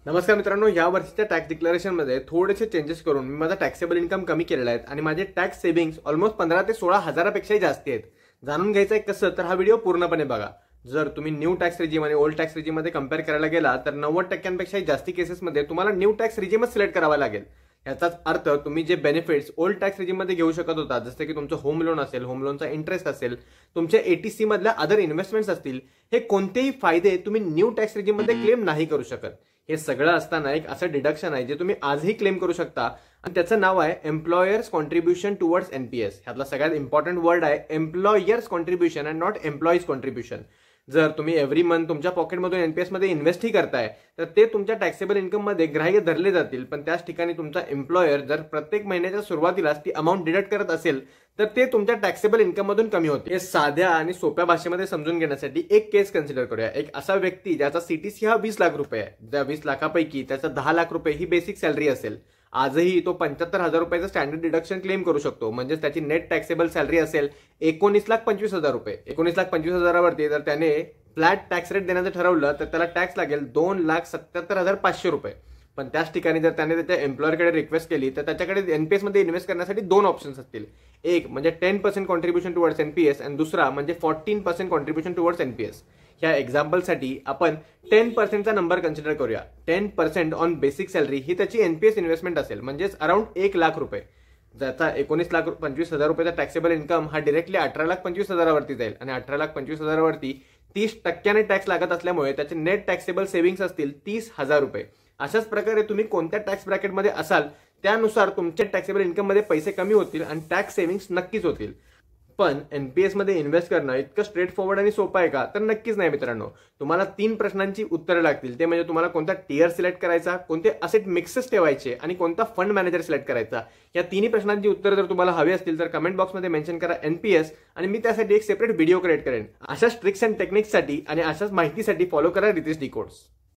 नमस्कार मित्रांनो, या वर्षीच्या टॅक्स डिक्लेरेशनमध्ये थोडेसे चेंजेस करून मी माझा टॅक्सेबल इन्कम कमी केलेला आहे आणि माझे टॅक्स सेव्हिंग्स ऑलमोस्ट 15 ते 16 हजारापेक्षाही जास्ती आहेत. जाणून घ्यायचं आहे कसं, तर हा व्हिडिओ पूर्णपणे बघा. जर तुम्ही न्यू टॅक्स रिजीम आणि ओल्ड टॅक्स रिजीम मध्ये कंपेअर करायला गेला तर 90% जास्ती केसेसमध्ये तुम्हाला न्यू टॅक्स रिजीमच सिलेक्ट करावा लागेल. याचाच अर्थ तुम्ही जे बेनिफिट्स ओल्ड टॅक्स रिजीम मध्ये घेऊ शकत होता, जसे की तुमचं होम लोन असेल, होम लोनचा इंटरेस्ट असेल, तुमचे एटीसी मधल्या अदर इन्व्हेस्टमेंट्स असतील, हे कोणतेही फायदे तुम्ही न्यू टॅक्स रिजीम मध्ये क्लेम नाही करू शकत. हे सगळं असताना एक असं डिडक्शन आहे जे तुम्ही आजही क्लेम करू शकता आणि त्याचं नाव आहे एम्प्लॉयर्स कॉन्ट्रीब्युशन टुवर्ड्स एनपीएस. ह्यातला सगळ्यात इम्पॉर्टंट वर्ड आहे employers contribution and not employees contribution. जर तुम्ही एव्हरी मंथ तुमच्या पॉकेटमधून एनपीएस मध्ये इन्व्हेस्टही करताय तर ते तुमच्या टॅक्सेबल इन्कम मध्ये ग्राह्य धरले जातील, पण त्याच ठिकाणी तुमचा एम्प्लॉयर जर प्रत्येक महिन्याच्या सुरुवातीलाच ती अमाऊंट डिडक्ट करत असेल तर ते तुमच्या टॅक्सेबल इन्कम मधून कमी होते. हे साध्या आणि सोप्या भाषेमध्ये समजून घेण्यासाठी एक केस कन्सिडर करूया. एक असा व्यक्ती ज्याचा सीटीसी हा 20 लाख रुपये आहे. त्या 20 लाखापैकी त्याचा 10 लाख रुपये ही बेसिक सॅलरी असेल. आजही तो 75,000 रुपयाचं स्टँडर्ड डिडक्शन क्लेम करू शकतो. म्हणजे त्याची नेट टॅक्सेबल सॅलरी असेल 19,25,000 रुपये. 19,25,000वरती जर त्याने फ्लॅट टॅक्स रेट देण्याचं ठरवलं तर त्याला टॅक्स लागेल 2,77,500 रुपये. पण त्याच ठिकाणी जर त्याने त्याच्या एम्प्लॉयरकडे रिक्वेस्ट केली तर त्याच्याकडे एनपीएस मध्ये इन्व्हेस्ट करण्यासाठी दोन ऑप्शन्स असतील. एक म्हणजे 10% कॉन्ट्रीब्युशन टुवर्ड्स एनपीएस आणि दुसरा म्हणजे 14% कॉन्ट्रीब्युशन टुवर्ड्स एनपीएस. ह्या एक्झाम्पलसाठी आपण 10%चा नंबर कन्सिडर करूया. 10% ऑन बेसिक सॅलरी ही त्याची एनपीएस इन्व्हेस्टमेंट असेल, म्हणजेच अराउंड 1 लाख रुपये. ज्याचा 19,25,000 रुपयाचा टॅक्सेबल इन्कम हा डिरेक्टली 18,25,000 वरती जाईल आणि 18,25,000 वरती 30% टॅक्स लागत असल्यामुळे त्याचे नेट टॅक्सेबल सेव्हिंग्स असतील 30,000 रुपये. अशाच प्रकारे तुम्ही कोणत्या टॅक्स ब्रॅकेटमध्ये असाल त्यानुसार तुमच्या टॅक्सेबल इन्कम मध्ये पैसे कमी होतील आणि टॅक्स सेव्हिंग्स नक्कीच होतील. पण एनपीएस मध्ये इन्व्हेस्ट करणं इतकं स्ट्रेट फॉरवर्ड आणि सोपं आहे का? तर नक्कीच नाही मित्रांनो. तुम्हाला 3 प्रश्नांची उत्तरं लागतील. ते म्हणजे तुम्हाला कोणता टियर सिलेक्ट करायचा, कोणते असेट मिक्सेस ठेवायचे आणि कोणता फंड मॅनेजर सिलेक्ट करायचा. या तिन्ही प्रश्नांची उत्तरं जर तुम्हाला हवी असतील तर कमेंट बॉक्समध्ये मेन्शन करा एनपीएस आणि मी त्यासाठी एक सेपरेट व्हिडिओ क्रिएट करेन. अशाच ट्रिक्स अँड टेक्निक्ससाठी आणि अशाच माहितीसाठी फॉलो करा रितेश डिकोड्स.